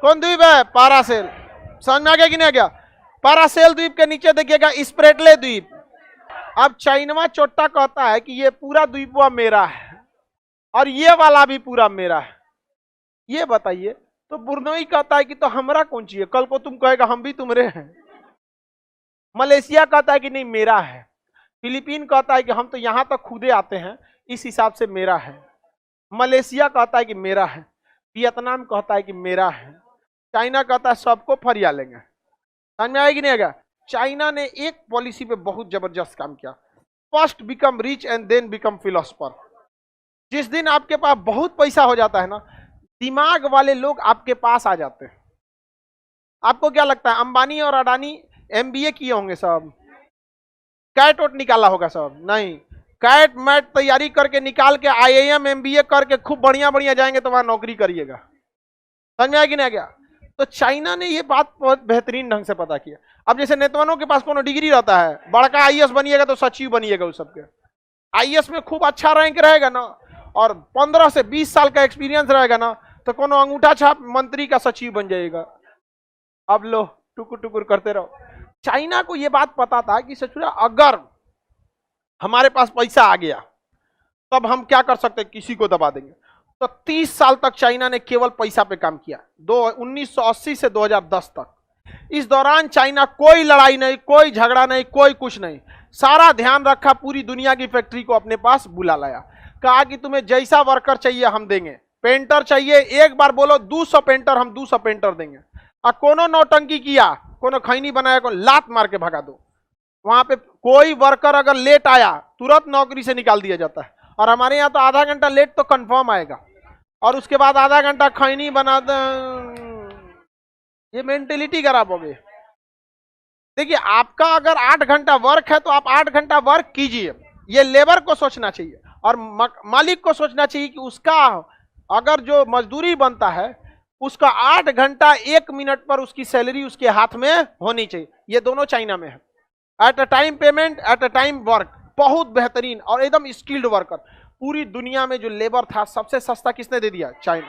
कौन द्वीप है? पारासेल। समझ में आ गया कि नहीं आ गया? पारासेल द्वीप के नीचे देखिएगा स्प्रेटले द्वीप। अब चाइनवा चोट्टा कहता है कि ये पूरा द्वीप मेरा है और ये वाला भी पूरा मेरा है। ये बताइए, तो बुर्नोई कहता है कि तो हमरा कौन चाहिए, कल को तुम कहेगा हम भी तुम्हारे हैं। मलेशिया कहता है कि नहीं मेरा है। फिलीपीन कहता है कि हम तो यहां तक खुदे आते हैं, इस हिसाब से मेरा है। मलेशिया कहता है कि मेरा है। वियतनाम कहता है कि मेरा है। चाइना कहता है सबको फरिया लेंगे। समझ में आएगी नहीं आएगा? चाइना ने एक पॉलिसी पे बहुत जबरदस्त काम किया, first become rich and then become philosopher. जिस दिन आपके पास बहुत पैसा हो जाता है ना, दिमाग वाले लोग आपके पास आ जाते हैं। आपको क्या लगता है अंबानी और अडानी एमबीए किए होंगे सब? कैट वोट निकाला होगा सब? नहीं, कैट मैट तैयारी करके निकाल के आईआईएम एमबीए करके खूब बढ़िया बढ़िया जाएंगे तो वहां नौकरी करिएगा। समझ में आया कि नहीं गया? तो चाइना ने ये बात बहुत बेहतरीन ढंग से पता किया। अब जैसे नेताओं के पास कोनो डिग्री रहता है, बड़का आईएएस बनिएगा तो सचिव बनिएगा उस सबके। आईएएस में खूब अच्छा रैंक रहेगा ना और 15 से 20 साल का एक्सपीरियंस रहेगा ना, तो कोनो अंगूठा छाप मंत्री का सचिव बन जाएगा। अब लो टुकुर टुकुर करते रहो। चाइना को यह बात पता था कि सचुरा अगर हमारे पास पैसा आ गया तब हम क्या कर सकते हैं, किसी को दबा देंगे। तो 30 साल तक चाइना ने केवल पैसा पे काम किया, 1980 से 2010 तक। इस दौरान चाइना कोई लड़ाई नहीं, कोई झगड़ा नहीं, कोई कुछ नहीं, सारा ध्यान रखा, पूरी दुनिया की फैक्ट्री को अपने पास बुला लाया, कहा कि तुम्हें जैसा वर्कर चाहिए हम देंगे, पेंटर चाहिए एक बार बोलो 200 पेंटर हम 200 पेंटर देंगे। और कोनो नौटंकी किया, कोनो खैनी बनाया, को लात मार के भगा दो। वहां पे कोई वर्कर अगर लेट आया तुरंत नौकरी से निकाल दिया जाता है। और हमारे यहाँ तो आधा घंटा लेट तो कंफर्म आएगा और उसके बाद आधा घंटा खैनी बना दे। ये मेंटेलिटी खराब हो गई। देखिए आपका अगर 8 घंटा वर्क है तो आप 8 घंटा वर्क कीजिए, ये लेबर को सोचना चाहिए और मालिक को सोचना चाहिए कि उसका अगर जो मजदूरी बनता है उसका 8 घंटा 1 मिनट पर उसकी सैलरी उसके हाथ में होनी चाहिए। ये दोनों चाइना में है, at a time payment, at a time work. बहुत बेहतरीन और एकदम स्किल्ड वर्कर। पूरी दुनिया में जो लेबर था सबसे सस्ता किसने दे दिया? चाइना।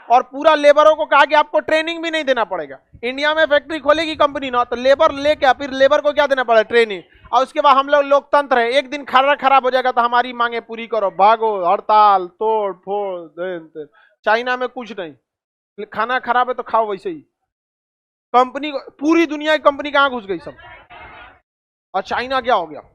और पूरा लेबरों को कहा कि आपको ट्रेनिंग भी नहीं देना पड़ेगा। इंडिया में फैक्ट्री खोलेगी कंपनी ना तो लेबर लेके फिर लेबर को क्या देना पड़ेगा? ट्रेनिंग। और उसके बाद हम लोग लोकतंत्र है, एक दिन खाना खराब हो जाएगा तो हमारी मांगे पूरी करो, भागो, हड़ताल, तोड़ फोड़। चाइना में कुछ नहीं, खाना खराब है तो खाओ वैसे ही। कंपनी, पूरी दुनिया की कंपनी कहां घुस गई सब। और चाइना क्या हो गया?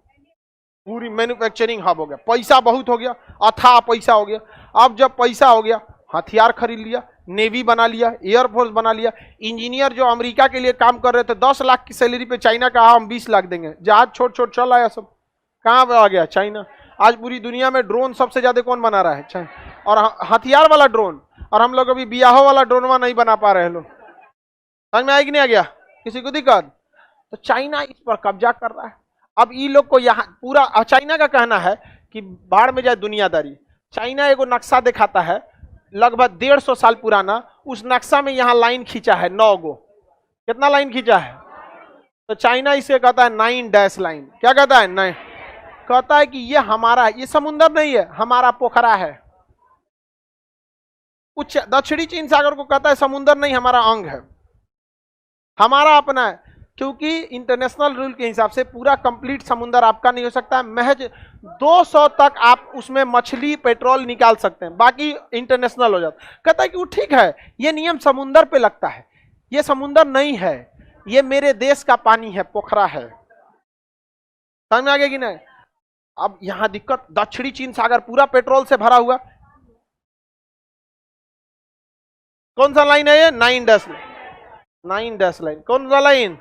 पूरी मैन्युफैक्चरिंग हब हो गया। पैसा बहुत हो गया, अथाह पैसा हो गया। अब जब पैसा हो गया, हथियार खरीद लिया, नेवी बना लिया, एयरफोर्स बना लिया। इंजीनियर जो अमेरिका के लिए काम कर रहे थे 10 लाख की सैलरी पे, चाइना कहा हम 20 लाख देंगे। जहाज छोट छोट चल आया सब, कहां पे आ गया? चाइना। आज पूरी दुनिया में ड्रोन सबसे ज्यादा कौन बना रहा है? चाइना। और हथियार वाला ड्रोन। और हम लोग अभी बियाहो वाला ड्रोनवा नहीं बना पा रहे हैं लोग। समझ में आएगी नहीं आ गया? किसी को दिक्कत? तो चाइना इस पर कब्जा कर रहा है। अब ये लोग को यहाँ पूरा, चाइना का कहना है कि बाढ़ में जाए दुनियादारी। चाइना एगो नक्शा दिखाता है लगभग 150 साल पुराना, उस नक्शा में यहाँ लाइन खींचा है 9 गो। कितना लाइन खींचा है? तो चाइना इसे कहता है 9 डैश लाइन। क्या कहता है? 9। कहता है कि ये हमारा है, ये समुंदर नहीं है, हमारा पोखरा है। कुछ दक्षिणी चीन सागर को कहता है समुंदर नहीं, हमारा अंग है, हमारा अपना है। क्योंकि इंटरनेशनल रूल के हिसाब से पूरा कंप्लीट समुंदर आपका नहीं हो सकता। महज 200 तक आप उसमें मछली पेट्रोल निकाल सकते हैं, बाकी इंटरनेशनल हो जाता। कहता है कि वो ठीक है, ये नियम समुंदर पे लगता है, ये समुंदर नहीं है, ये मेरे देश का पानी है, पोखरा है। समझ में आ गया कि नहीं? अब यहां दिक्कत, दक्षिणी चीन सागर पूरा पेट्रोल से भरा हुआ। कौन सा लाइन है ये? 9 डैश लाइन। 9 dash line. कौन सा line?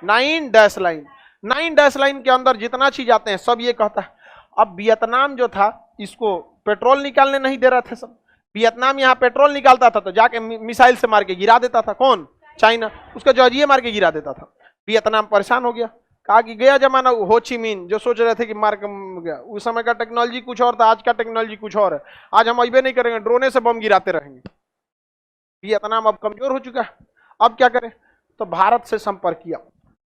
9 dash line. 9 dash line के अंदर जितना चीज आते हैं सब ये कहता है। अब वियतनाम जो था इसको पेट्रोल निकालने नहीं दे रहे थे सब। वियतनाम यहाँ पेट्रोल निकालता था तो जाके मिसाइल से मार के गिरा देता था। कौन? चाइना। उसका जहाजिए मार के गिरा देता था। वियतनाम परेशान हो गया, कहा कि गया जमाना। हो ची मिन जो सोच रहे थे कि मार गया, उस समय का टेक्नोलॉजी कुछ और था, आज का टेक्नोलॉजी कुछ और है। आज हम अबे नहीं करेंगे, ड्रोने से बम गिराते रहेंगे। वियतनाम अब कमजोर हो चुका है। अब क्या करें? तो भारत से संपर्क किया।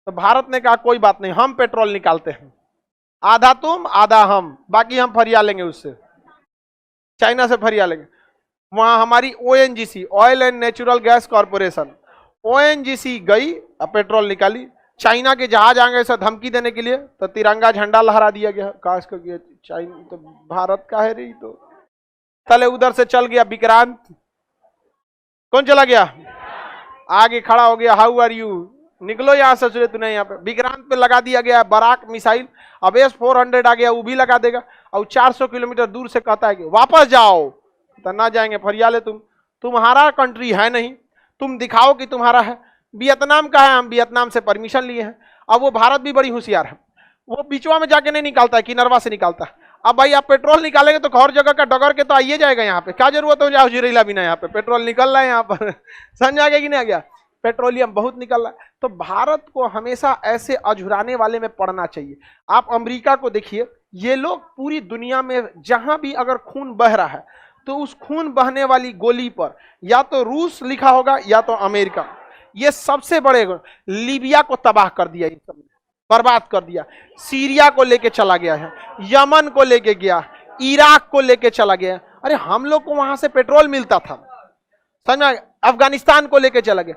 तो भारत ने कहा कोई बात नहीं, हम पेट्रोल निकालते हैं, आधा तुम आधा हम, बाकी हम फरिया लेंगे उससे, चाइना से फरिया लेंगे। वहां हमारी ONGC, oil and natural gas corporation, ONGC गई अब पेट्रोल निकाली। चाइना के जहाज आ गए सब धमकी देने के लिए, तो तिरंगा झंडा लहरा दिया गया, काश कर गया चाइना तो भारत का है रही। तो तले उधर से चल गया विक्रांत, कौन चला गया आगे खड़ा हो गया, हाउ आर यू, निकलो यहां से, सोचे तूने यहाँ पे। विक्रांत पे लगा दिया गया बराक मिसाइल, अब S-400 आ गया, वो भी लगा देगा। और 400 किलोमीटर दूर से कहता है कि वापस जाओ, तो ना जाएंगे, फरियाले तुम्हारा कंट्री है नहीं, तुम दिखाओ कि तुम्हारा है। वियतनाम का है, हम वियतनाम से परमिशन लिए हैं। अब वो भारत भी बड़ी होशियार है, वो बीचवा में जाके नहीं निकालता है, किनरवा से निकालता है। अब भाई आप पेट्रोल निकालेंगे तो हर जगह का डगर के तो आइए जाएगा यहाँ पे, क्या जरूरत हो जाओ जिरेला बिना, यहाँ पे पेट्रोल निकल रहा है यहाँ पर समझ आ गया कि नहीं आ गया, पेट्रोलियम बहुत निकल रहा है। तो भारत को हमेशा ऐसे अझुराने वाले में पड़ना चाहिए। आप अमेरिका को देखिए, ये लोग पूरी दुनिया में जहां भी अगर खून बह रहा है तो उस खून बहने वाली गोली पर या तो रूस लिखा होगा या तो अमेरिका। ये सबसे बड़े, लीबिया को तबाह कर दिया, इन सब बर्बाद कर दिया, सीरिया को लेके चला गया है, यमन को लेके गया, इराक को लेके चला गया। अरे हम लोग को वहां से पेट्रोल मिलता था, समझ में, अफगानिस्तान को लेके चला गया,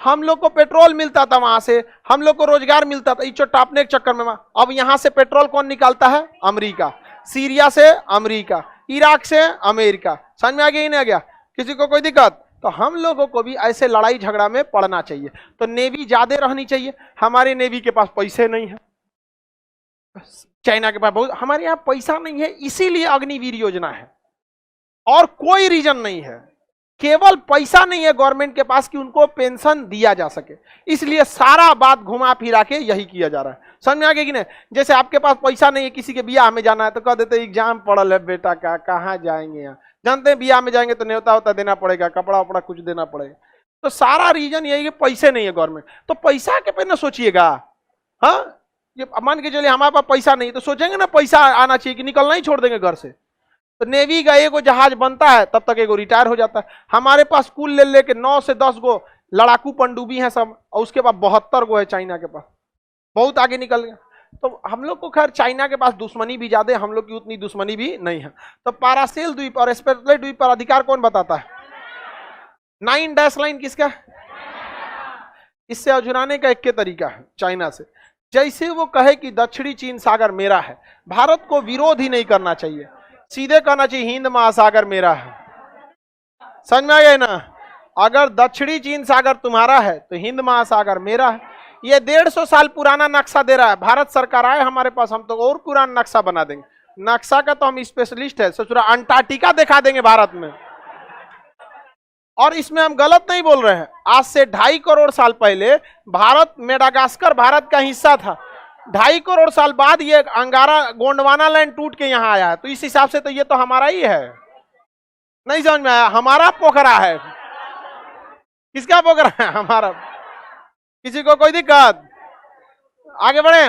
हम लोग को पेट्रोल मिलता था वहां से, हम लोग को रोजगार मिलता था, इचो टापने के चक्कर में। अब यहां से पेट्रोल कौन निकालता है, अमेरिका, सीरिया से अमेरिका, इराक से अमेरिका। समझ में आ गया ही नहीं आ गया, किसी को कोई दिक्कत? तो हम लोगों को भी ऐसे लड़ाई झगड़ा में पड़ना चाहिए। तो नेवी ज्यादा रहनी चाहिए, हमारे नेवी के पास पैसे नहीं है, चाइना के पास बहुत, हमारे यहाँ पैसा नहीं है, इसीलिए अग्निवीर योजना है, और कोई रीजन नहीं है, केवल पैसा नहीं है गवर्नमेंट के पास कि उनको पेंशन दिया जा सके, इसलिए सारा बात घुमा फिरा के यही किया जा रहा है। समझ में आ गया कि नहीं? जैसे आपके पास पैसा नहीं है, किसी के बियाह में जाना है तो कह देते एग्जाम पड़ल है बेटा का, कहाँ जाएंगे, यहाँ जानते हैं बियाह में जाएंगे तो न्योता होता देना पड़ेगा, कपड़ा वपड़ा कुछ देना पड़ेगा। तो सारा रीजन यही कि पैसे नहीं है गवर्नमेंट, तो पैसा के पे ना सोचिएगा। हाँ, ये मान के चलिए हमारे पास पैसा नहीं तो सोचेंगे ना पैसा आना चाहिए कि निकलना ही छोड़ देंगे घर से। तो नेवी का एगो जहाज बनता है तब तक एगो रिटायर हो जाता है। हमारे पास कुल ले लेके 9 से 10 गो लड़ाकू पनडुब्बी हैं सब, और उसके बाद 72 गो है चाइना के पास, बहुत आगे निकल गया। तो हम लोग को खैर चाइना के पास दुश्मनी भी ज्यादा है, हम लोग की उतनी दुश्मनी भी नहीं है। तो पारासेल द्वीप और स्पेटलेट द्वीप पर अधिकार कौन बताता है? 9 डैश लाइन किसका? इससे अझुराने का एक के तरीका है चाइना से, जैसे वो कहे कि दक्षिणी चीन सागर मेरा है, भारत को विरोध ही नहीं करना चाहिए, सीधे कहना चाहिए हिंद महासागर मेरा है। समझ में आ गया ना? अगर दक्षिणी चीन सागर तुम्हारा है तो हिंद महासागर मेरा है। ये 150 साल पुराना नक्शा दे रहा है, भारत सरकार आए हमारे पास, हम तो और पुराना नक्शा बना देंगे। नक्शा का तो हम स्पेशलिस्ट है, सोच रहा अंटार्कटिका दिखा देंगे भारत में। और इसमें हम गलत नहीं बोल रहे हैं, आज से 2.5 करोड़ साल पहले भारत, मेडागास्कर भारत का हिस्सा था, 2.5 करोड़ साल बाद ये अंगारा गोंडवाना लैंड टूट के यहाँ आया है, तो इस हिसाब से तो ये तो हमारा ही है। नहीं समझ में आया? हमारा पोखरा है। किसका पोखरा है? हमारा। किसी को कोई दिक्कत? आगे बढ़े,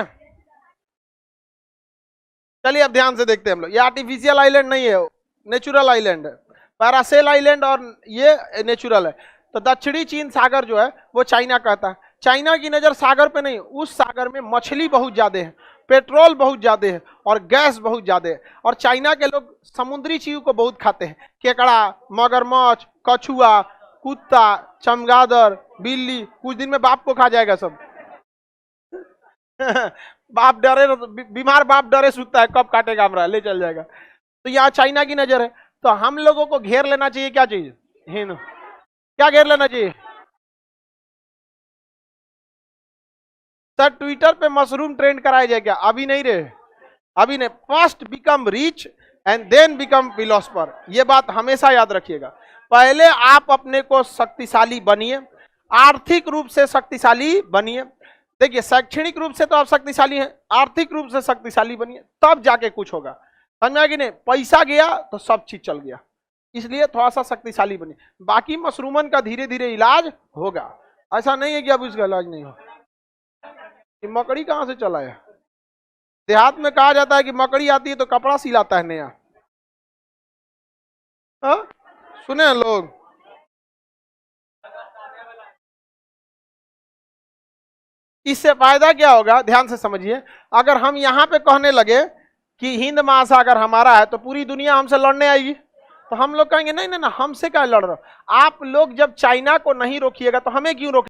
चलिए अब ध्यान से देखते हैं हम लोग। ये आर्टिफिशियल आइलैंड नहीं है, नेचुरल आइलैंड है, पैरासेल आइलैंड, और ये नेचुरल है। तो दक्षिणी चीन सागर जो है वो चाइना कहता है। चाइना की नजर सागर पे नहीं, उस सागर में मछली बहुत ज्यादा है, पेट्रोल बहुत ज्यादा है और गैस बहुत ज्यादा है। और चाइना के लोग समुद्री जीव को बहुत खाते हैं, केकड़ा, मगरमच्छ, कछुआ, कुत्ता, चमगादड़, बिल्ली। कुछ दिन में बाप को खा जाएगा सब बाप डरे, बीमार बाप डरे सूखता है, कब काटेगा हमरा, ले चल जाएगा। तो यहाँ चाइना की नजर है, तो हम लोगों को घेर लेना चाहिए। क्या चीज? हिंद। क्या घेर लेना चाहिए? सर ट्विटर पे मशरूम ट्रेंड कराया जाए क्या? अभी नहीं रहे, अभी नहीं। First become rich and then become philosopher, ये बात हमेशा याद रखिएगा। पहले आप अपने को शक्तिशाली बनिए, आर्थिक रूप से शक्तिशाली बनिए। देखिए शैक्षणिक रूप से तो आप शक्तिशाली हैं, आर्थिक रूप से शक्तिशाली बनिए, तब जाके कुछ होगा। समझ में आ गया कि नहीं? पैसा गया तो सब चीज चल गया, इसलिए थोड़ा सा शक्तिशाली बनिए। बाकी मशरूमन का धीरे धीरे इलाज होगा, ऐसा नहीं है कि अब इसका इलाज नहीं हो। मकड़ी कहां से चला है? देहात में कहा जाता है कि मकड़ी आती है तो कपड़ा सिलाता है नया। हाँ? सुने हैं लोग? इससे फायदा क्या होगा? ध्यान से समझिए। अगर हम यहां पे कहने लगे कि हिंद महासागर हमारा है तो पूरी दुनिया हमसे लड़ने आएगी। तो हम लोग कहेंगे नहीं नहीं ना, हमसे क्या लड़ रहे हो आप लोग, जब चाइना को नहीं रोकिएगा तो हमें क्यों रोक